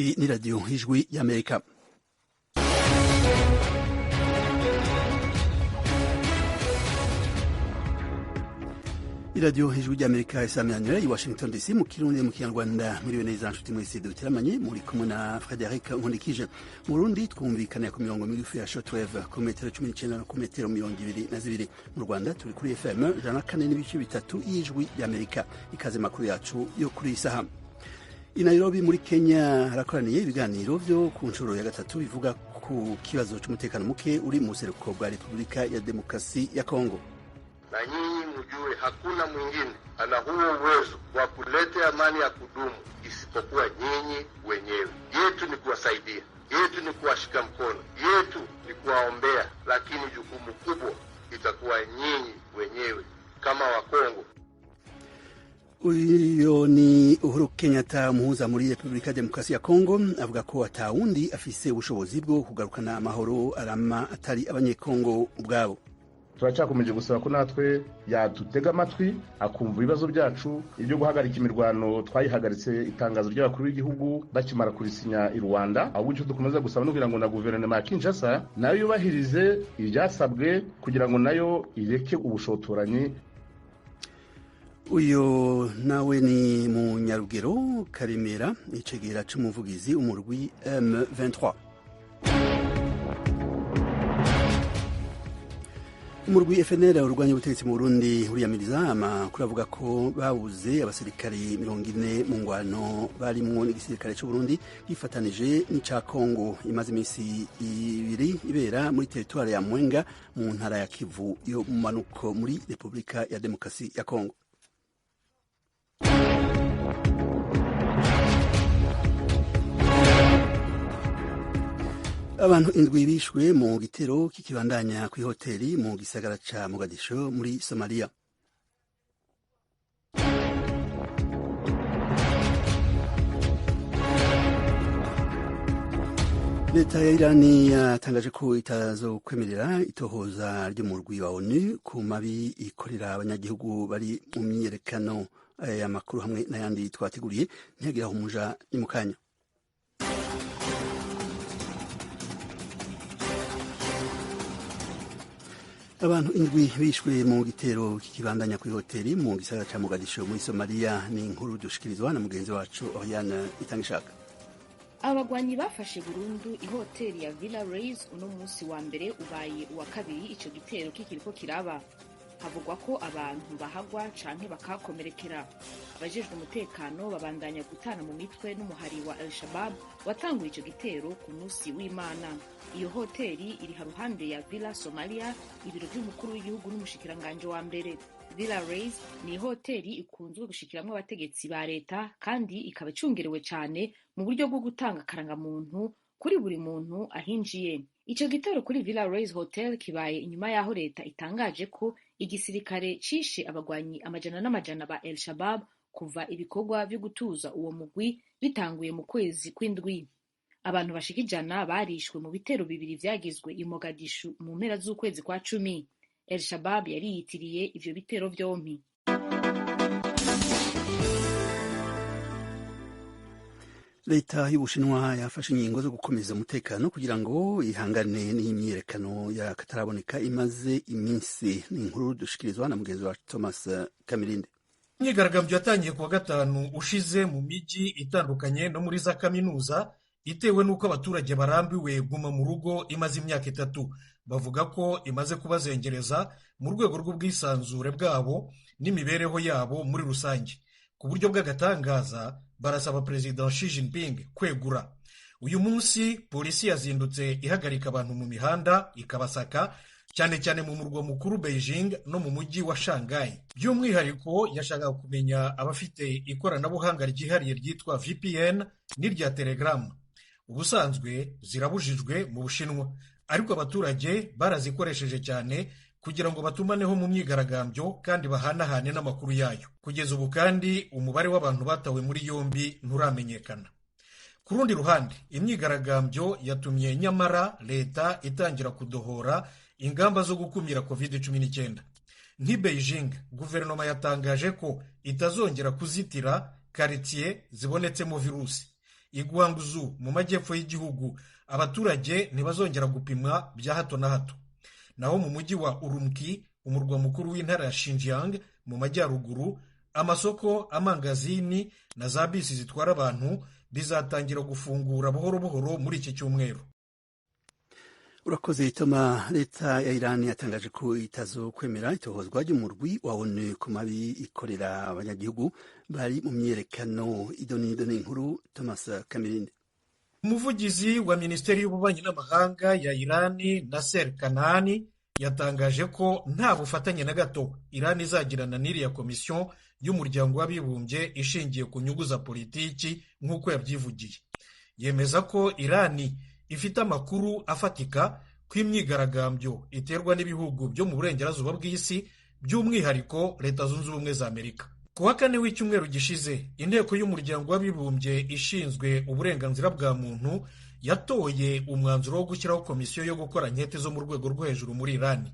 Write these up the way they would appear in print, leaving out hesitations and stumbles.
Iyi ni radiyo y'ijwi y'Amerika. iradiyo hejuru ry'Amerika isamiranyura i Washington DC mu kirundi mu kinyarwanda muri neza nshuti mwese duteramanye muri kumwe na Frederic Nkundikije. Mu Burundi twumvikana ku mirongo migufi ya shortwave ku metero 19 no ku metero 22. Mu Rwanda turi kuri FM 104.3 y'ijwi y'Amerika. Ikaze makuru yacu yo kuri isaha. I Nairobi muri Kenya harakoraniye ibiganiro byo ku nshuro ya gatatu bivuga ku kibazo cy'umutekano muke uri mu seruko bwa Repubulika ya Demokrasi ya Kongo. Na nyinyi mjue hakuna mwingine ana huo uwezo wa kuleta amani ya kudumu isipokuwa nyinyi wenyewe. Yetu ni kuwasaidia, yetu ni kuwashika mkono, yetu ni kuwaombea, lakini jukumu kubwa itakuwa nyinyi wenyewe kama Wakongo. Uyo ni Uhuru Kenyatta muhuza muri Repubulika ya Demokarasi ya Kongo avuga ko atawundi afise ubushobozi bwo kugarukana amahoro arama atari abanyekongo ubwabo. Turacyakomeje gusaba ko natwe yadutega amatwi akumva ibibazo byacu ibyo guhagarika imirwano twayihagaritse itangazo ry'abakuru b'igihugu bakimara kurisinya i Rwanda. Ahubwo icyo dukomeza gusaba no kugira ngo na guverinoma ya Kinshasa nayo yubahirize ibyasabwe kugira ngo nayo ireke ubushotoranyi. Uyo nawe ni mu Nyarugero Karemera icegera c'umuvugizi umurwi M23. Umurwi FNL urwanya ubutegetsi mu Burundi uriyamiriza amakuru avuga ko babuze abasirikari 40 mu ngwano barimwo n'igisirikare cy'u Burundi gifatanije n'ica Kongo imaze iminsi ibiri ibera muri territoire ya Mwenga mu ntara ya Kivu yo mu manuko muri Repubulika ya Demokarasi ya Kongo. Abantu indwi bishwe mu gitero kikibandanya ku hoteli mu gisagara ca Mogadisho muri Somalia. Leta ya Irani yatangaje ko itazokwemerera itohoza ry'umurwi wa ONU ku mabi ikorera abanyagihugu bari mu myiyerekano. Aya makuru hamwe n'ayandi twateguriye ntiyagira aho umuja ni mu kanya. Abantu indwi bishwe mu gitero kikibandanya ku hoteli mu gisagara ca Mogadisho muri Somalia. Ni inkuru dushikirizwa na mugenzi wacu Oriane Itangishaka. Abagwanyi bafashe burundu ihoteli ya Villa Reis uno munsi wa mbere ubaye uwa kabiri ico gitero kikiriko kiraba. Havugwa ko abantu bahagwa canke bakakomerekera. Abajejwe umutekano babandanya gutana mu mitwe n'umuhari wa Al-Shabaab watanguye ico gitero ku munsi w'Imana. Iyo hoteli iri haruhande ya Villa Somalia, ibiro by'umukuru w'igihugu n'umushikiranganje wa mbere. Villa Reis ni hoteli ikunzwe gushikiramwo abategetsi ba leta kandi ikaba icungerewe cane mu buryo bwo gutanga karangamuntu kuri buri muntu ahinjiye. Ico gitero kuri Villa Reis Hotel kibaye inyuma yaho leta itangaje ko igisirikare cishe abagwanyi amajana n'amajana ba El-Shabaab kuva ibikorwa byo gutuza uwo mugwi bitanguye mu kwezi kw'indwi. Abantu bashika 100 barishwe mu bitero bibiri vyagizwe i Mogadishu mu mpera z'ukwezi kwa 10. El-Shabaab yariyitiriye ivyo bitero vyompi. Leta y'Ubushinwa yafashe ingingo zo gukomeza umutekano kugira ngo ihangane n'imyiyerekano ya kataraboneka imaze iminsi. Ni inkuru dushikirizwa na mugenzi wa Thomas Kamirinde. Imyigaragambyo yatangiye kuwa gatanu ushize mu miji itandukanye no muri za kaminuza itewe n'uko abaturage barambiwe guma mu rugo imaze imyaka 3. Bavuga ko imaze kubazengereza mu rwego rw'ubwisanzure bwabo n'imibereho yabo muri rusange. Ku buryo bw'agatangaza barasaba President Xi Jinping kwegura. Uyu munsi polisi yazindutse ihagarika abantu mu mihanda ikabasaka cyane cyane mu murwa mukuru Beijing no mu mujyi wa Shanghai. By'umwihariko yashakaga kumenya abafite ikoranabuhanga ryihariye ryitwa VPN n'irya Telegram. Ubusanzwe zirabujijwe mu Bushinwa, ariko abaturage barazikoresheje cyane kugira ngo batumaneho mu myigaragambyo kandi bahanahane n'amakuru yayo. Kugeza ubu kandi umubare w'abantu batawe muri yombi nturamenyekana. Ku rundi ruhande, imyigaragambyo yatumye nyamara leta itangira kudohora ingamba zo gukumira COVID-19. Nk'i Beijing, guverinoma yatangaje ko itazongera kuzitira quartier zibonetsemo virusi. i Guangzhou mu majyepfo y'igihugu abaturage ntibazongera gupimwa bya hato na hato. Naho mu mujyi wa Urumqi, umurwa mukuru w'intara ya Xinjiang mu majyaruguru, amasoko, amangazini na za bisi zitwara abantu bizatangira gufungura buhoro buhoro muri iki cyumweru. Urakoze Toma. Leta ya Iran yatangaje ko itazokwemera itohozwa ry'umurwi wa ONU ku mabi ikorera abanyagihugu bari mu myerekano. Idonido n'inkuru Thomas Kamirindi. Umuvugizi wa Minisiteri y'Ububanyi n'Amahanga ya Irani Nasser Kanani yatangaje ko nta bufatanye na gato Irani izagirana n'iriya komisiyo y'umuryango w'abibumbye ishingiye ku nyungu za politiki nk'uko yabyivugiye. Yemeza ko Irani ifite amakuru afatika ko imyigaragambyo iterwa n'ibihugu byo mu burengerazuba bw'isi, by'umwihariko Leta Zunze Ubumwe za Amerika. Ku wa kane w'icyumweru gishize, inteko y'umuryango w'abibumbye ishinzwe uburenganzira bwa muntu yatoye umwanzuro wo gushyiraho komisiyo yo gukora nkete zo mu rwego rwo hejuru muri Irani.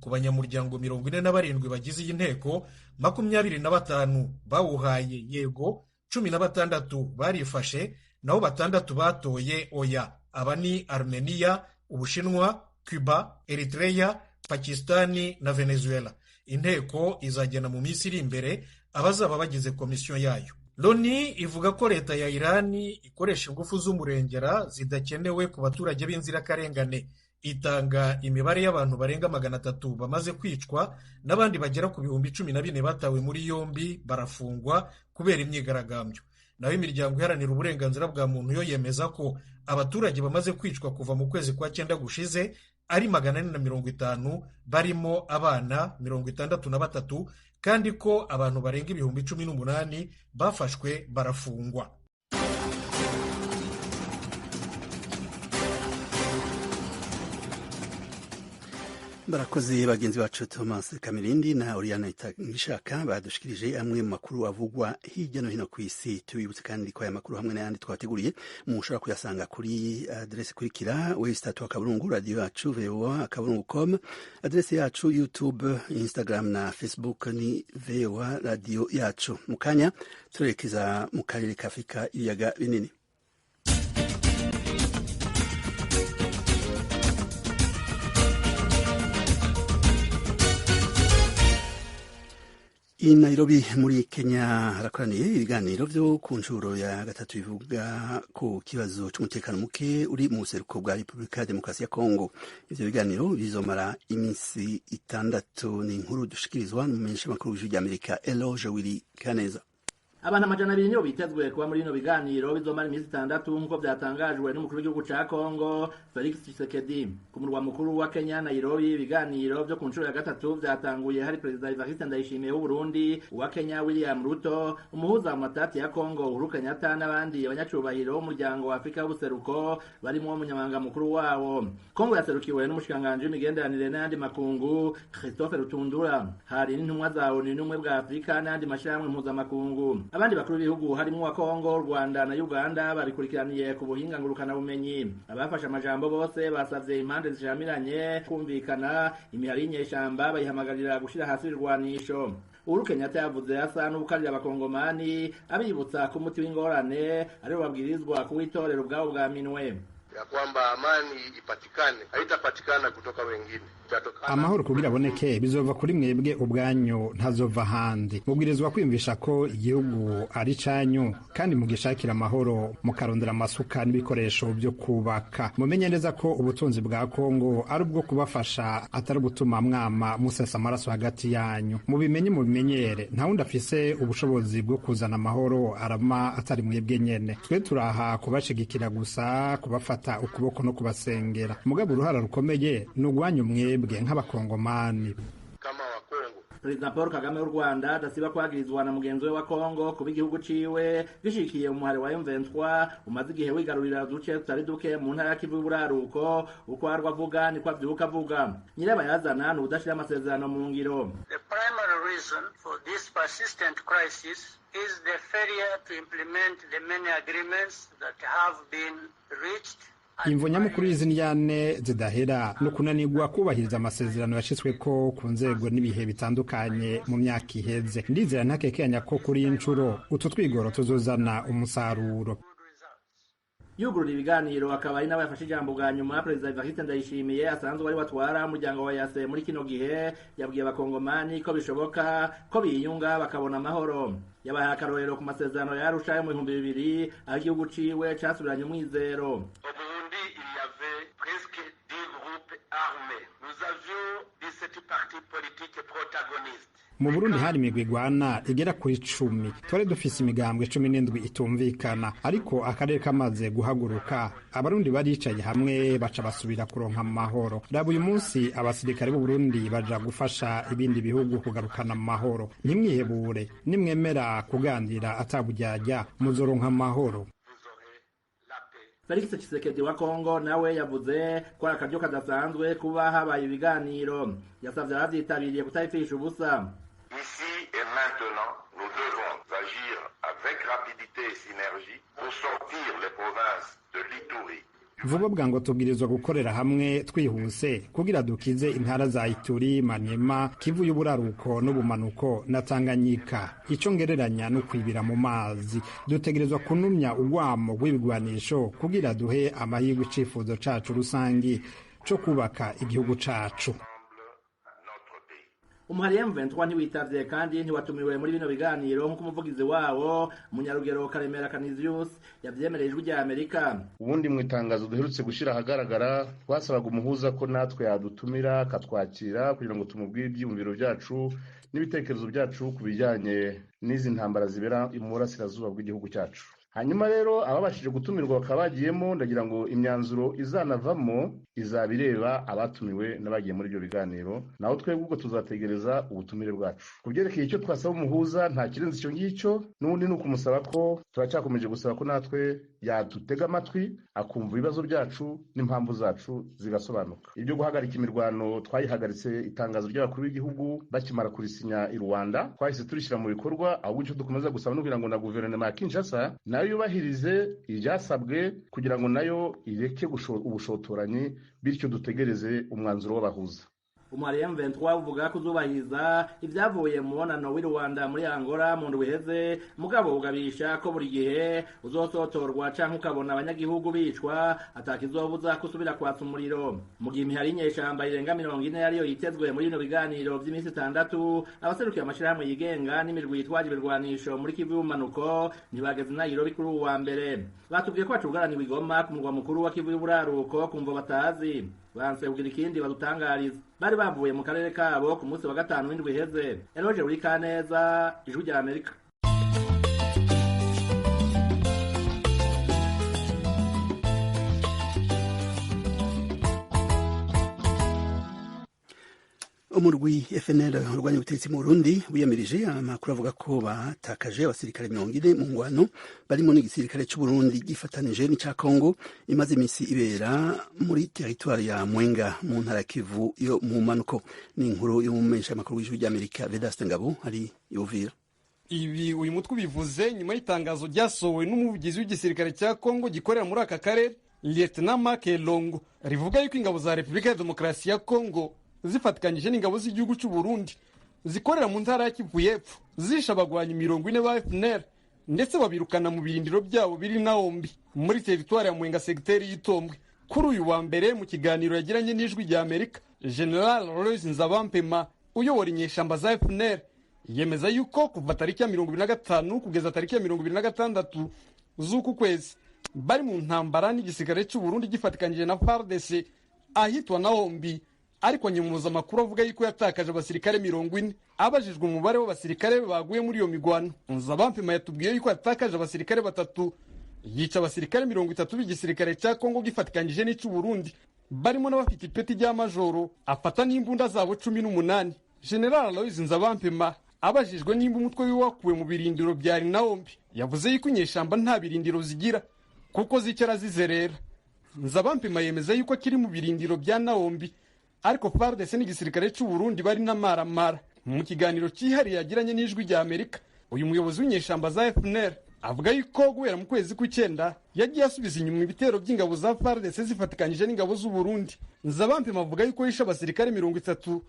Ku banyamuryango 47 bagize iyi nteko, 25 bawuhaye yego, 16 barifashe, naho 6 batoye oya. Aba ni Armenia, Ubushinwa, Cuba, Eritrea, Pakistani na Venezuela. Inteko izagena mu minsi iri imbere abazaba bagize komisiyo yayo. Loni ivuga ko leta ya Irani ikoresha ingufu z'umurengera zidakenewe ku baturage b'inzirakarengane. Itanga imibare y'abantu barenga 300 bamaze kwicwa n'abandi bagera ku 14,000 batawe muri yombi barafungwa kubera imyigaragambyo. Naho imiryango iharanira uburenganzira bwa muntu yo yemeza ko abaturage bamaze kwicwa kuva mu kwezi kwa 9 gushize ari 450, barimo abana 63, kandi ko abantu barenga 18,000 bafashwe barafungwa. Barakoze bagenzi bacu Thomas Kamirindi na Oriana Itangishaka badushikirije amwe mu makuru avugwa hirya no hino ku isi. Tubibutse kandi ko aya makuru hamwe n'ayandi twateguriye mushobora kuyasanga kuri adresse kurikira www.radio yacu voa.com, adresse yacu YouTube, Instagram na Facebook ni VOA radio yacu. Mukanya turerekeza mu karere ka Afrika ibiyaga binini. I Nairobi muri Kenya harakoraniye ibiganiro byo ku nshuro ya gatatu bivuga ku kibazo cy'umutekano muke uri mu buseruko bwa Repubulika ya Demokarasi ya Kongo. Ivyo biganiro bizomara iminsi 6. Ni inkuru dushikirizwa n'umumenyeshamakuru w'ijwi ry'Amerika Eloge Willy Kaneza. Abantu 200 nibo bitezwe kuba muri bino biganiro bizomara iminsi 6 nk'uko byatangajwe n'umukuru w'igihugu ca Kongo Felix Tshisekedi. Ku murwa mukuru wa Kenya Nairobi, ibiganiro byo ku nshuro ya gatatu byatanguye hari Perezida Evariste Ndayishimiye w'u Burundi, uwa Kenya William Ruto, umuhuza wa matati ya Kongo Uhuru Kenyatta n'abandi abanyacubahiro b'umuryango wa Afrika w'ubuseruko barimo umunyamabanga mukuru wawo. Kongo yaserukiwe n'umushikanganje w'imigenderanire n'andi makungu Christophe Rutundura. Hari n'intumwa za ONU n'umwe bwa Afrika n'andi mashyirahamwe mpuzamakungu. Abandi bakuru b'ibihugu harimo wa Kongo, Rwanda na Uganda babikurikiraniye ku buhinga ngurukana bumenyi. Abafashe amajambo bose basavye impande zishamiranye kumvikana, imihari y'inyeshamba bayihamagarira gushira hasi irwanisho. Uhuru Kenyatta yavuze asa n'ubukarira abakongomani abibutsa ko umuti w'ingorane ari babwirizwa kuwitorera ubwabo bwa minwe, ya kwamba amani ipatikane, haitapatikana kutoka wengine. Amahoro kugira aboneke bizova kuri mwebwe ubwanyu, ntazova handi. Mubwirizwa kwimvisha ko igihugu ari canyu kandi mugishakira amahoro, mukarondera amasuka n'ibikoresho byo kubaka. Mumenye neza ko ubutunzi bwa Kongo ari ubwo kubafasha, atari gutuma mwama musesa amaraso hagati yanyu. Mubimenyere, nta wundi afise ubushobozi bwo kuzana amahoro arama atari mwebwe nyene. Twe turaha kubashigikira gusa, kubafata ukuboko no kubasengera. Mugabo uruhara rukomeye n'ugwanyu mwebwe nk'abakongomani. Kama wa Kongo, Perezida Paul Kagame w'u Rwanda adasiba kwagirizwa na mugenzi we wa Kongo kuba igihugu ciwe gishikiye umuhari wa M23 umaze igihe wigarurira duce tutari duke mu ntara ya Kivu y'Uburaruko. Uko arwa avuga niko avyuka avuga. Nyirabayazana ni udashira amasezerano mu ngiro. The primary reason for this persistent crisis is the failure to implement the many agreements that have been reached. Imvo nyamukuru y'izindyane zidahera no kunanirwa kubahiriza amasezerano yashitsweko ku nzego n'ibihe bitandukanye mu myaka iheze. Ndizera ntakekenya ko kuri inshuro utu twigoro tuzozana umusaruro. yugurura ibiganiro akaba ari nawe yafashe ijambo bwa nyuma perezida Evariste Ndayishimiye asanzwe ari watwara umuryango wa yase muri kino gihe yabwiye abakongomani ko bishoboka ko biyunga bakabona amahoro yabaye akarorero ku masezerano ya Arusha mu 2000 aho igihugu ciwe casubiranye umwizero. Au Burundi, il y avait presque 10 groupes armés. Nous avions 17 partis politiques protagonistes. Mu Burundi hari imigwi igwana igera kuri 10. Twari dufise imigambwe 17 itumvikana, ariko akarere kamaze guhaguruka abarundi baricaye hamwe baca basubira kuronka amahoro. Raba uyu munsi abasirikare b'u Burundi baja gufasha ibindi bihugu kugarukana amahoro. Nimwihebure, nimwemera kugandira atabujyajya muzoronka amahoro. Felix Tshisekedi wa Kongo nawe yavuze ko akaryo kadasanzwe kuba habaye ibiganiro, yasavye abavyitabiriye kutayifisha ubusa. Ici et maintenant, nous devons agir avec rapidité et synergie pour sortir les provinces de l'Ituri. Vuba bwango tubwirizwa gukorera hamwe twihuse kugira dukize intara za Ituri, Maniema, Kivu y'uburaruko n'ubumanuko na Tanganyika. Ico ngereranya no kwibira mu mazi. Dutegerezwa kunumya urwamo rw'ibigwanisho kugira duhe amahirwe icifuzo cacu rusangi co kubaka igihugu cacu. Umuhari M23 ntiwitavye kandi ntiwatumiwe muri bino biganiro nk'uko umuvugizi wawo Munyarugero Karemera Canisius yavyemereye ijwi rya Amerika. Ubundi mu itangazo duherutse gushira ahagaragara twasabaga umuhuza ko natwe yadutumira katwakira kugira ngo tumubwire ibyumviro byacu n'ibitekerezo byacu ku bijyanye n'izi ntambara zibera mu burasirazuba bw'igihugu cyacu. Hanyuma rero ababashije gutumirwa bakaba bagiyemo, ndagira ngo imyanzuro izanavamo izabireba abatumiwe n'abagiye muri ibyo biganiro, naho twebwe ubwo tuzategereza ubutumire bwacu. Kubyerekeye icyo twasaba umuhuza nta kirenze icyo ngicyo, n'ubundi ni ukumusaba ko turacyakomeje gusaba ko natwe yadutega amatwi akumva ibibazo byacu n'impamvu zacu zigasobanuka. Ibyo guhagarika imirwano twayihagaritse itangazo ry'abakuru b'igihugu bakimara kurisinya i Rwanda, twahise turishyira mu bikorwa, ahubwo icyo dukomeza gusaba n'ugira ngo na guverinoma ya Kinshasa nayo yubahirize ibyasabwe kugira ngo nayo ireke ubushotoranyi, bityo dutegereze umwanzuro w'abahuza. Umuhari M23 uvuga ko uzubahiriza ibyavuye mu mubonano w'i Rwanda muri Angola mu ndwi iheze, mugabo ugabisha ko buri gihe uzosotorwa canke ukabona abanyagihugu bicwa atakizobuza kusubira kwatsa umuriro. Mu gihe imihari inyeshamba irenga 40 yariyo yitezwe muri bino biganiro vy'iminsi 6, abaserukiye amashirahamwe yigenga n'imirwi yitwaje ibirwanisho muri Kivu y'ubumanuko ntibageze i Nairobi kuri uwa mbere. Batubwiye ko bacugaraniwe i Goma ku murwa mukuru wa Kivu y'uburaruko kumva batazi. Banse kugira ikindi badutangariza. Bari bavuye mu karere kabo ku munsi wa gatanu w'indwi iheze. Eloge Urikaneza, ijwi rya Amerika. Umurwi FNL urwanya ubutegetsi mu Burundi wiyamirije amakuru avuga ko batakaje abasirikare 40 mu ngwano barimo n'igisirikare cy'u Burundi gifatanije n'icya Kongo imaze iminsi ibera muri territoire ya Mwenga mu ntara Kivu yo mu manuko. Ni inkuru yo mu mensha amakuru y'ijwi rya Amerika Vedaste Ngabo ari Uvira. Ibi uyu mutwe bivuze nyuma y'itangazo ryasohowe n'umuvugizi w'igisirikare cya Kongo gikorera muri aka karere Lieutenant Mark Elongo rivuga yuko ingabo za Republika ya Demokarasi ya Kongo zifatikanyije n'ingabo z'igihugu cy'u Burundi zikorera mu ntara ya Kivu y'Epfo zisha abagwanyi 40 ba FNL ndetse babirukana mu birindiro byabo biri Naombi muri territoire ya Mwenga secteur y'Itombwe. Kuri uyu wa mbere mu kiganiro yagiranye n'ijwi rya Amerika, General Aloys Nzabampema uyobora inyeshamba za FNL yemeza yuko kuva tariki ya 25 kugeza tariki ya 26 z'uku kwezi bari mu ntambara n'igisirikare cy'u Burundi gifatikanyije na FARDC ahitwa Naombi, ariko nyemuza makuru avuga yuko yatakaje abasirikare 40. Abajijwe umubare w'abasirikare baguye muri iyo migwano, Nzabampema yatubwiye yuko yatakaje abasirikare 3, yica abasirikare 30 b'igisirikare cya Kongo gifatikanyije n'ic'u Burundi barimo n'abafite ipeti rya majoro, afata n'imbunda zabo 18. General Aloys Nzabampema abajijwe nimba umutwe wiwakuwe mu birindiro bya Naombi yavuze yuko inyeshamba nta birindiro zigira kuko zicara zizerera. Nzabampema yemeza yuko akiri mu birindiro bya Naombi, ariko FARDC n'igisirikare cy'u Burundi bari n'amaramara. Mu kiganiro cyihariye yagiranye n'ijwi rya Amerika, uyu muyobozi w'inyeshamba za FNL avuga yuko guhera mu kwezi kw'icyenda yagiye asubiza inyuma ibitero by'ingabo za FARDC zifatikanyije n'ingabo z'u Burundi. Nzabampema avuga yuko yishe abasirikare 30,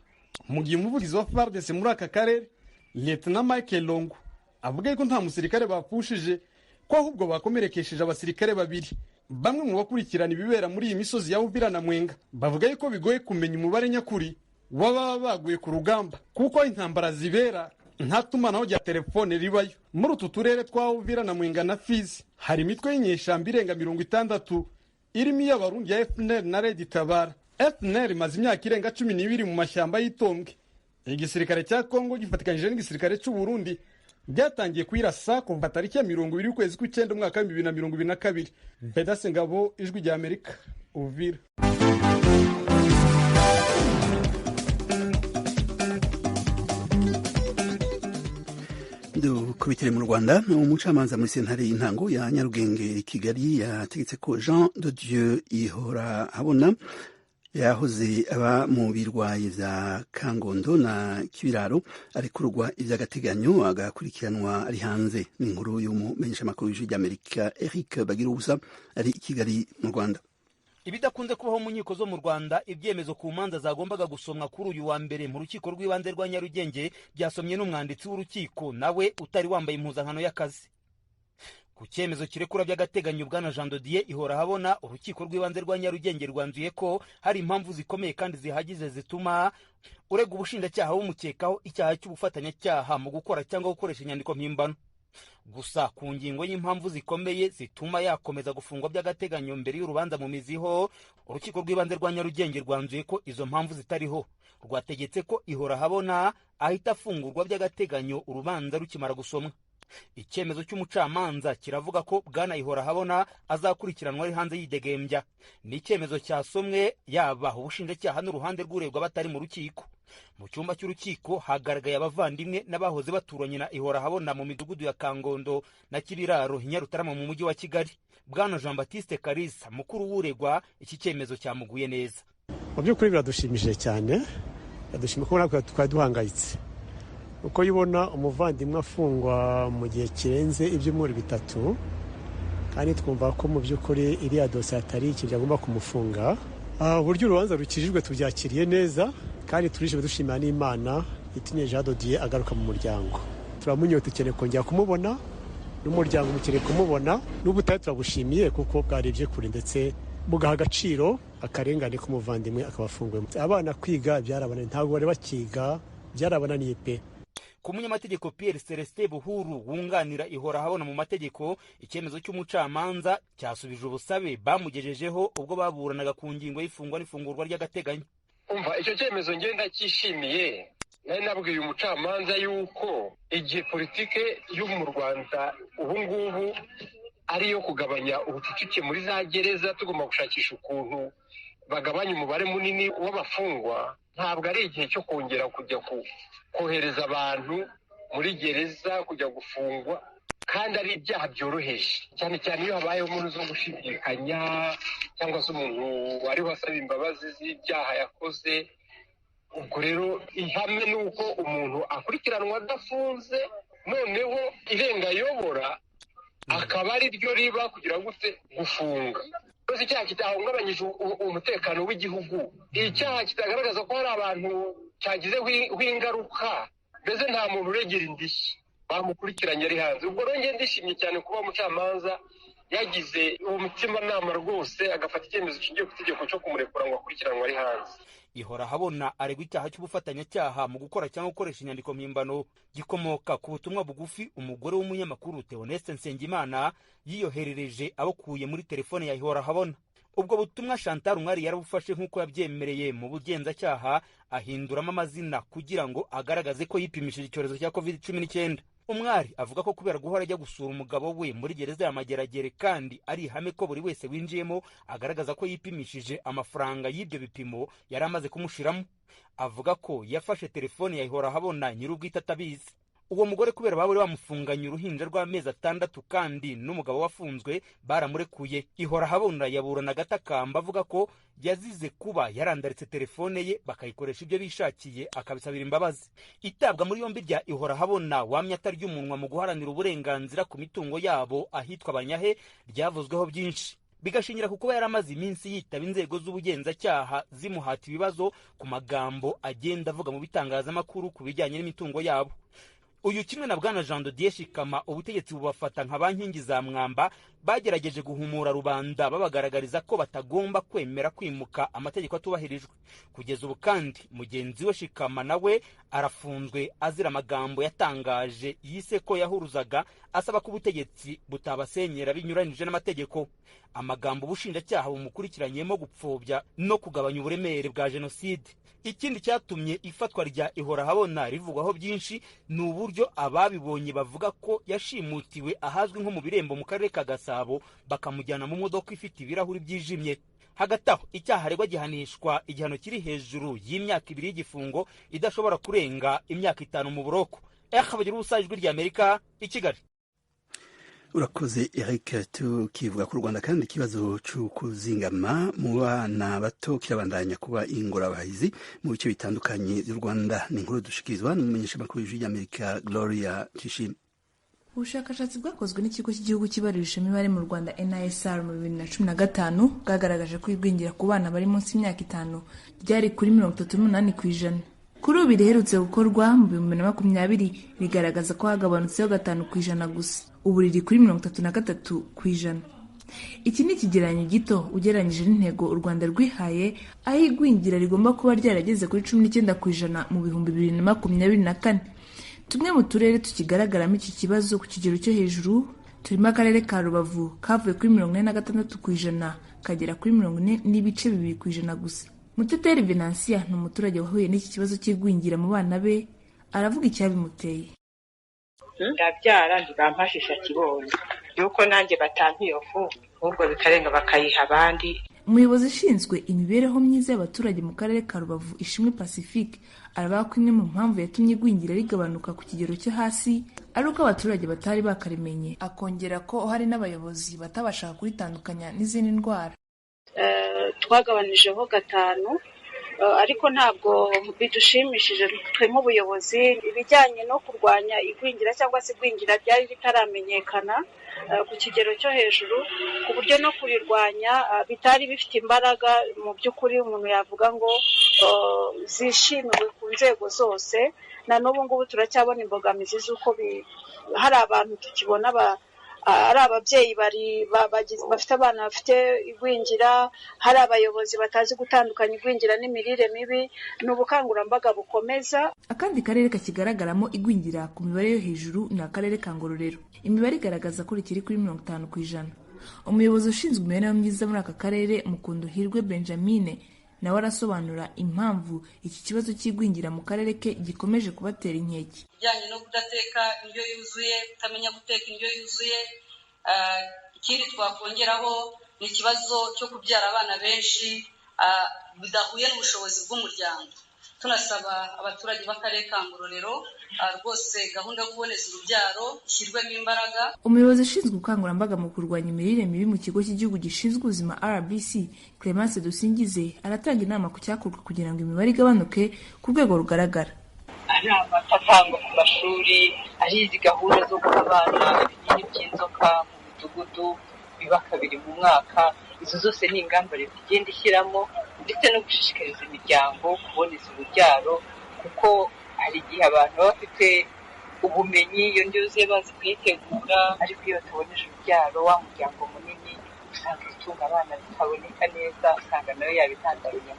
mu gihe umuvugizi wa FARDC muri aka karere Lieutenant Michael Longo avuga yuko nta musirikare bapfushije, ko ahubwo bakomerekesheje abasirikare 2. bamwe mu bakurikirana ibibera muri iyi misozi ya Uvira na Mwenga bavuga yuko bigoye kumenya umubare nyakuri w'ababa baguye ku rugamba kuko intambara zibera nta tumanaho rya telefone ribayo. Muri utu turere twa Uvira na Mwenga na Fizi hari imitwe y'inyeshamba irenga 60 irimo iy'abarundi ya FNL na Red Tabara. FNL imaze imyaka irenga 12 mu mashyamba y'Itombwe. Igisirikare cya Kongo gifatikanyije n'igisirikare cy'u Burundi byatangiye kwirasa kuva tariki ya 20 ukwezi kw'icyenda umwaka wa 2022. Bedase Ngabo, Ijwi rya Amerika, Uvira. Kubitire mu Rwanda, umucamanza muri sentare y'intango ya Nyarugenge Kigali yategetse ko Jean de Dieu Ihora Habona yahoze aba mu birwayi vya Kangondo na Kibiraro arekurwa ivy'agateganyo agakurikiranwa ari hanze. Ni inkuru y'umumenyeshamakuru w'Ijwi ry'Amerika Eric Bagirubusa ari i Kigali mu Rwanda. Ibidakunze kubaho mu nkiko zo mu Rwanda, ibyemezo ku manza zagombaga gusomwa kuri uyu wa mbere mu rukiko rw'ibanze rwa Nyarugenge byasomye n'umwanditsi w'urukiko nawe utari wambaye impuzankano y'akazi. Ku cyemezo kirekura by'agateganyo bwana Jean de Dieu Ihora Habona, urukiko rw'ibanze rwa Nyarugenge rwanzuye ko hari impamvu zikomeye kandi zihagize zituma urega ubushinjacyaha bumukekaho icyaha cy'ubufatanyacyaha mu gukora cyangwa gukoresha inyandiko mpimbano. Gusa ku ngingo y'impamvu zikomeye zituma yakomeza gufungwa by'agateganyo mbere y'urubanza mu miziho, urukiko rw'ibanze rwa Nyarugenge rwanzuye ko izo mpamvu zitariho. Rwategetse ko Ihora Habona ahita afungurwa by'agateganyo urubanza rukimara gusomwa. Icyemezo cy'umucamanza kiravuga ko bwana Ihora Habona azakurikiranwa ari hanze yidegembya. Ni icyemezo cyasomwe yaba ubushinjacyaha n'uruhande rw'uregwa batari mu rukiko. Mu cyumba cy'urukiko hagaragaye abavandimwe n'abahoze baturanye na Ihora Habona mu midugudu ya Kangondo na Kibiraro Nyarutarama mu mujyi wa Kigali. Bwana Jean Baptiste Kalisa, mukuru w'uregwa, iki cyemezo cyamuguye neza. Mu by'ukuri biradushimishije cyane, yadushimye ko natwe twari duhangayitse. Uko yibona umuvandimwe afungwa mu gihe kirenze ibyumweru 3 kandi twumva ko mu by'ukuri iriya dosiye atari ikintu agomba kumufunga. Uburyo urubanza rukijijwe tubyakiriye neza kandi turishimye dushimira n'Imana itumye Jean de Dieu agaruka mu muryango. Turamunyote cyane kongera kumubona n'umuryango mukire kumubona, n'ubutaye turagushimiye kuko bwarebye kure ndetse bugaha agaciro akarengane k'umuvandimwe akabafunguye. Abana kwiga byarabana, ntabwo bari bakiga, byarabananiye pe. Ku munyamategeko Pierre Celestin Buhuru wunganira Ihora Habona mu mategeko, icyemezo cy'umucamanza cyasubije ubusabe bamugejejeho ubwo baburanaga ku ngingo y'ifungwa n'ifungurwa ry'agateganyo. Umva icyo cyemezo ngenda cyishimiye, nari nabwiye umucamanza yuko igihe politike yo mu Rwanda ubu ngubu ari yo kugabanya ubucucike muri za gereza, tugomba gushakisha ukuntu bagabanya umubare munini w'abafungwa. Ntabwo ari igihe cyo kongera kujya kohereza abantu muri gereza kujya gufungwa, kandi ari ibyaha byoroheje cyane cyane iyo habayeho umuntu zo gushidikanya cyangwa se umuntu wari wasaba imbabazi z'ibyaha yakoze. Ubwo rero ihame ni uko umuntu akurikiranwa adafunze, noneho irenga yobora akaba ari ryo riba kugira gute gufunga. Rwose icyaha kitahungabanyije umutekano w'igihugu, icyaha kitagaragaza ko hari abantu cyagizeho ingaruka, mbese nta muntu uregera indishyi bamukurikiranye ari hanze. Ubwo rero ndishimye cyane kuba umucamanza yagize umutimanama rwose agafata icyemezo kishingiye ku itegeko cyo kumurekura ngo akurikiranwe ari hanze. Ihora Habona aregwa icyaha cy'ubufatanyacyaha mu gukora cyangwa gukoresha inyandiko mpimbano gikomoka ku butumwa bugufi umugore w'umunyamakuru Theoneste Nsengimana yiyoherereje abukuye muri telefone ya Ihora Habona. Ubwo butumwa Chantal Umwari yarabufashe nk'uko yabyemereye mu bugenzacyaha, ahinduramo amazina kugira ngo agaragaze ko yipimishije icyorezo cya COVID-19. Umwari avuga ko kubera guhora ajya gusura umugabo we muri gereza ya Mageragere kandi ari ihame ko buri wese winjiyemo agaragaza ko yipimishije, amafaranga y'ibyo bipimo yari amaze kumushiramo. Avuga ko yafashe telefone ya Ihora Habona nyir'ubwite atabizi. Uwo mugore kubera bari bamufunganye uruhinja rw'amezi 6 kandi n'umugabo wafunzwe baramurekuye. Ihora Habona yaburana agatakamba avuga ko yazize kuba yarandaritse telefone ye bakayikoresha ibyo bishakiye, akabisabira imbabazi. Itabwa muri yombi rya Ihora Habona wamye atarya umunwa mu guharanira uburenganzira ku mitungo yabo ahitwa Banyahe ryavuzweho byinshi, bigashingira ku kuba yaramaze iminsi yitaba inzego z'ubugenzacyaha zimuhata ibibazo ku magambo agenda avuga mu bitangazamakuru ku bijyanye n'imitungo yabo. uyu kimwe na bwana Jean de Dieu Shikama ubutegetsi bubafata nka bankingi za mwamba bagerageje guhumura rubanda babagaragariza ko batagomba kwemera kwimuka amategeko atubahirijwe. Kugeza ubu kandi mugenzi we Shikama nawe arafunzwe azira amagambo yatangaje yise ko yahuruzaga asaba ko ubutegetsi butabasenyera binyuranije n'amategeko, amagambo ubushinjacyaha bumukurikiranyemo gupfobya no kugabanya uburemere bwa jenoside. Ikindi cyatumye ifatwa rya Ihorahabona rivugwaho byinshi ni uburyo ababibonye bavuga ko yashimutiwe ahazwi nko mu Birembo mu karere ka Gasabo bakamujyana mu modoka ifite ibirahuri byijimye. Hagati aho icyaha aregwa gihanishwa igihano kiri hejuru y'imyaka 2 y'igifungo idashobora kurenga imyaka 5 mu buroko. Bagira ubusajwi rya Amerika i Kigali. Urakoze Eric, tukivuga ku Rwanda kandi ikibazo cyo kuzingama mu bana bato kirabandanya kuba ingorabahizi mu bice bitandukanye by'u Rwanda. Ni inkuru dushikirizwa n'umumenyeshamakuru w'Amerika Gloria Tishim. Ubushakashatsi bwakozwe n'ikigo cy'igihugu kibarurisha imibare mu Rwanda NISR mu 2015 bwagaragaje ko igwingira ku bana bari munsi y'imyaka 5 ryari kuri 38%. Kuri ubu riherutse gukorwa mu 2020 rigaragaza ko hagabanutseho 5% gusa, ubu riri kuri 33%. Iki ni ikigereranyo gito ugereranyije n'intego u Rwanda rwihaye, aho igwingira rigomba kuba ryarageze kuri 19% mu 2024. Tumwe mu turere tukigaragaramo iki kibazo ku kigero cyo hejuru turimo akarere ka Rubavu kavuye kuri 46% kagera kuri 40.2% gusa. Muteteri Venansia ni umuturage wahuye n'iki kibazo cy'igwingira mu bana be, aravuga icyabimuteye. Ndabyara ntibampashisha kibonye yuko nanjye batampiyofu ahubwo bikarenga bakayiha abandi. Umuyobozi ushinzwe imibereho myiza y'abaturage mu karere ka Rubavu Ishimwe Pacifique aravuga ko imwe mu mpamvu yatumye igwingira rigabanuka ku kigero cyo hasi ari uko abaturage batari bakarimenye, akongera ko hari n'abayobozi batabashaka kuritandukanya n'izindi ndwara. Twagabanyijeho 5 ariko ntabwo bidushimishije twe mu buyobozi. Ibijyanye no kurwanya igwingira cyangwa se igwingira byari bitaramenyekana ku kigero cyo hejuru, ku buryo no kurirwanya bitari bifite imbaraga mu by'ukuri umuntu yavuga ngo zishimiwe ku nzego zose. Na n'ubu ngubu turacyabona imbogamizi z'uko hari abantu tukibona ari ababyeyi bafite abana bafite igwingira, hari abayobozi batazi gutandukanya igwingira n'imirire mibi. Ni ubukangurambaga bukomeza. Akandi karere kakigaragaramo igwingira ku mibare yo hejuru ni akarere ka Ngororero. Imibare igaragaza ko rikiri kuri 50%. Umuyobozi ushinzwe imibereho myiza muri aka karere Mukunduhirwe Benjamin nawe arasobanura impamvu iki kibazo cy'igwingira mu karere ke gikomeje kubatera inkeke. Bijyanye no kudateka indyo yuzuye, kutamenya guteka indyo yuzuye. Ikindi twakongeraho ni ikibazo cyo kubyara abana benshi bidahuye n'ubushobozi bw'umuryango. Tunasaba abaturage b'akarere ka Ngororero rwose gahunda yo kuboneza urubyaro ishyirwemo imbaraga. Umuyobozi ushinzwe ubukangurambaga mu kurwanya imirire mibi mu kigo cy'igihugu gishinzwe ubuzima RBC Clemence Dusingize aratanga inama ku cyakorwa kugira ngo imibare igabanuke ku rwego rugaragara. Ari amata atangwa ku mashuri, ari izi gahunda zo guha abana ibinini by'inzoka mu midugudu biba 2 mu mwaka. Izo zose ni ingamba leta igenda ishyiramo, ndetse no gushishikariza imiryango kuboneza urubyaro, kuko hari igihe abantu baba bafite ubumenyi iyo ndyo yuzuye bazi kuyitegura, ariko iyo bataboneje urubyaro wa muryango munini usanga itunga abana bitaboneka neza, usanga nayo yabitandaruye.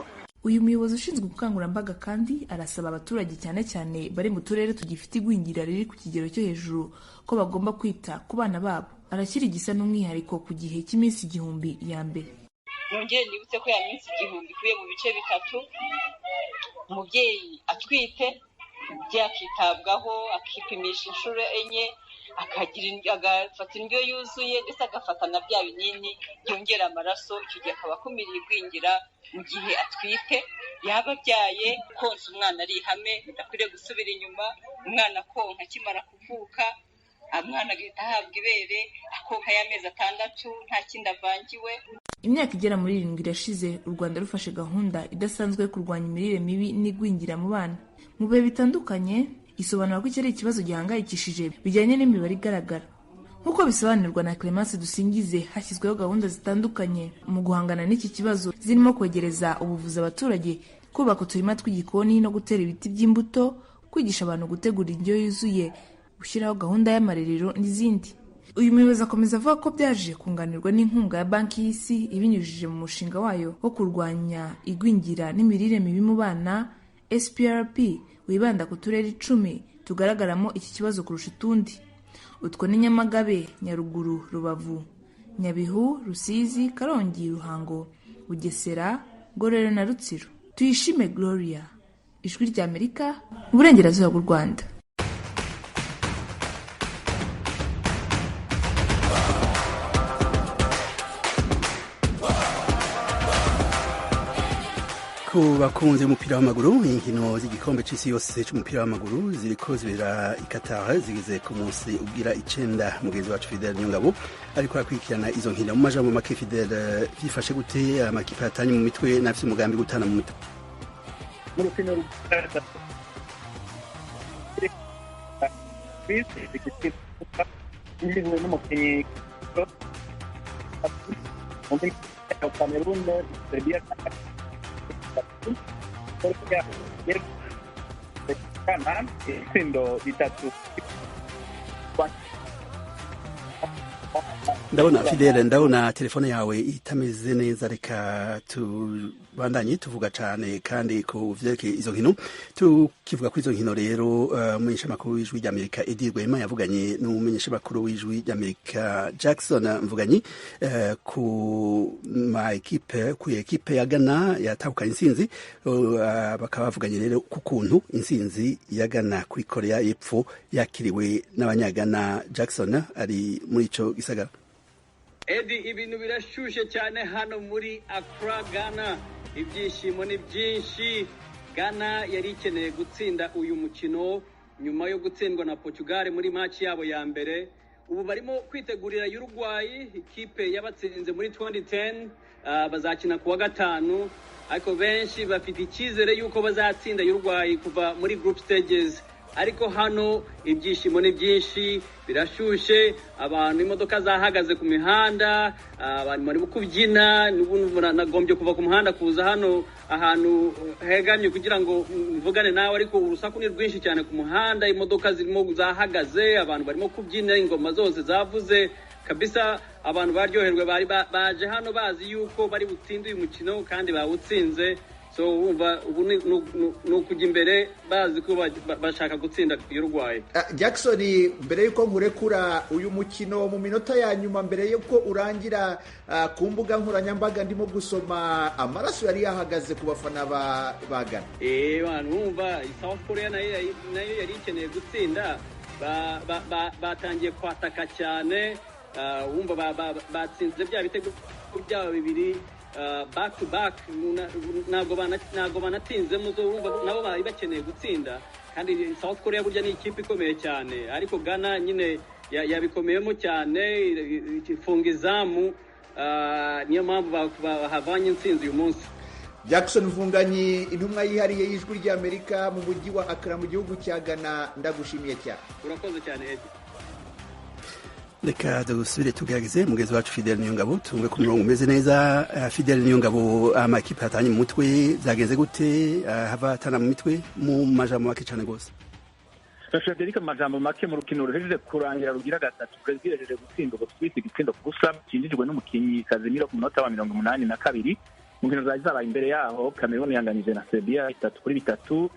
Uyu muyobozi ushinzwe ubukangurambaga kandi arasaba abaturage cyane cyane bari mu turere tugifite igwingira riri ku kigero cyo hejuru ko bagomba kwita ku bana babo. Arakiri igisa n'umwihariko ku gihe cy'iminsi 1000 ya mbere. Nongeye nibutse ko ya minsi 1000 kuye mu bice 3, umubyeyi atwite byakitabwaho, akipimisha inshuro 4, agafata indyo yuzuye ndetse agafata na bya binini byongera amaraso. Icyo gihe akaba akumiriye igwingira mu gihe atwite. Yaba abyaye konsa umwana ari ihame, bidakwiriye gusubira inyuma. Umwana konka akimara kuvuka, umwana agahita ahabwa ibere akonka y'amezi 6 nta kindi avangiwe. Imyaka igera muri 7 irashize u Rwanda rufashe gahunda idasanzwe yo kurwanya imirire mibi n'igwingira mu bana. Mu bihe bitandukanye isobanura ko iki ari ikibazo gihangayikishije bijyanye n'imibare igaragara. Nk'uko bisobanurwa na Clemence Dusingize, hashyizweho gahunda zitandukanye mu guhangana n'iki kibazo, zirimo kwegereza ubuvuzi abaturage, kubaka uturima tw'igikoni no gutera ibiti by'imbuto, kwigisha abantu gutegura indyo yuzuye, gushyiraho gahunda y'amarerero n'izindi. Uyu muyobozi akomeza avuga ko byaje kunganirwa n'inkunga ya Banki y'Isi ibinyujije mu mushinga wayo wo kurwanya igwingira n'imirire mibi mu bana SPRP wibanda ku turere 10 tugaragaramo iki kibazo kurusha utundi. Utwo ni Nyamagabe, Nyaruguru, Rubavu, Nyabihu, Rusizi, Karongi, Ruhango, Bugesera, Ngororero na Rutsiro. Tuyishime Gloria, Ijwi ry'Amerika, Uburengerazuba bw'u Rwanda. ku bakunze umupira w'amaguru, inkino z'igikombe c'isi yose c'umupira w'amaguru ziriko zibera i Qatar zigeze ku munsi ubwira 9. Mugenzi wacu Fidel Nyongabo ariko akurikirana izo nkino. Mu majambo make, Fidel, vyifashe gute amakipe atanye mu mitwe n'afise umugambi gutana mu mitwe? Mu rukino n'umukinnyi Cameroon, Serbia itsinda 3. Ndabona Fidel, ndabona telefone yawe itameze neza, reka tubandanye tuvuga cyane kandi ku vyerekeye izo nkino. Tukivuga kuri izo nkino rero, umumenyeshamakuru w'Ijwi ry'Amerika Edi Rwema yavuganye n'umumenyeshamakuru w'Ijwi ry'Amerika Jackson Mvuganyi ku ekipe ya Ghana yatahukanye intsinzi. Bakaba bavuganye rero ku kuntu intsinzi ya Ghana kuri Korea y'Epfo yakiriwe n'abanyagana. Jackson ari muri ico gisagara. Edi, ibintu birashushe cyane hano muri Accra, Ghana. Ibyishimo ni byinshi. Ghana yari ikeneye gutsinda uyu mukino nyuma yo gutsindwa na Portugal muri match yabo ya mbere. Ubu barimo kwitegurira Uruguay, ikipe yabatsinze muri 2010. Bazakina kuwa gatanu, ariko benshi bafite icyizere yuko bazatsinda Uruguay kuva muri group stages. Ariko hano ibyishimo ni byinshi, birashushe, abantu imodoka zahagaze ku mihanda, abantu bari kubyina. Nagombye kuva ku muhanda kuza hano ahantu hegamye kugira ngo mvugane nawe, ariko urusaku ni rwinshi cyane ku muhanda, imodoka zirimo zahagaze, abantu barimo kubyina, ingoma zose zavuze kabisa. Abantu baryoherwe, bari baje hano bazi yuko bari butsinde uyu mukino kandi bawutsinze. So ubu ni ukujya imbere bazi ko bashaka gutsinda Uruguay. Jackson, mbere yuko nkurekura uyu mukino mu minota ya nyuma mbere yuko urangira, ku mbuga nkoranyambaga ndimo gusoma amaraso yari yahagaze ku bafana ba Ghana. Bantu bumva South Korea nayo yari ikeneye gutsinda, batangiye kwataka cyane. Wumva batsinze bya bitego byabo bibiri back to back, ntabwo banatinzemo. Nabo bari bakeneye gutsinda, kandi South Korea burya ni ikipe ikomeye cyane, ariko Ghana nyine yabikomeyemo cyane, ifunga izamu, niyo mpamvu bahavanye intsinzi uyu munsi. Jackson Mvunganyi, intumwa yihariye y'Ijwi ry'Amerika mu mujyi wa Accra mu gihugu cya Ghana, ndagushimiye cyane. Urakoze cyane Edi. Reka dusubire tugerageze mugenzi wacu Fidel Nyongabo tumwe ku murongo umeze neza. Fidel Nyongabo, amakipe atanye mu mutwe zagenze gute? Hava atana mu mitwe mu majambo make cyane gose. Frederic, amajambo make, mu rukino ruhejeje kurangira rugira gatatu Brazil yaje gutsinda Ubuswisi igitsindo gusa cyinjijwe n'umukinnyi Casemiro ku munota wa 82. Mu nkino zabaye imbere yaho Cameroon yanganije na Serbia 3-3.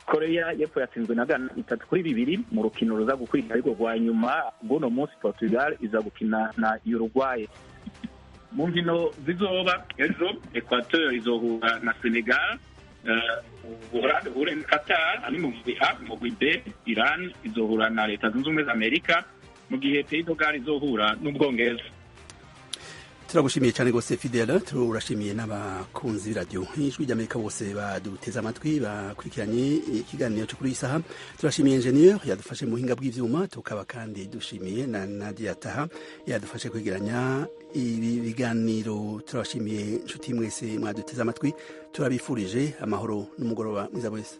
Korea y'Epfo yatsinzwe na Ghana 3-2 mu rukino ruza gukurikira, ariko rwa nyuma bw'uno munsi Portugal iza gukina na Uruguay. Mu nkino zizoba ejo, Equateur izohura na Senegal, Ubuholandi buhure na Qatar, ari mu mugwi A. Mu mugwi B, Iran izohura na Leta Zunze Ubumwe za Amerika, mu gihe Pays de Galles izohura n'Ubwongereza. Turagushimiye cyane gose Fidel, turashimiye n'abakunzi b'iradio Ijwi ry'Amerika bose baduteze amatwi bakurikiranye ikiganiro cyo kuri isaha. Turashimiye engineer yadufashe mu hinga bw'ivyuma, tukaba kandi dushimiye na Nadia Taha yadufashe kwegeranya ibi biganiro. Turashimiye inshuti mwese mwaduteze amatwi, turabifurije amahoro n'umugoroba mwiza wese.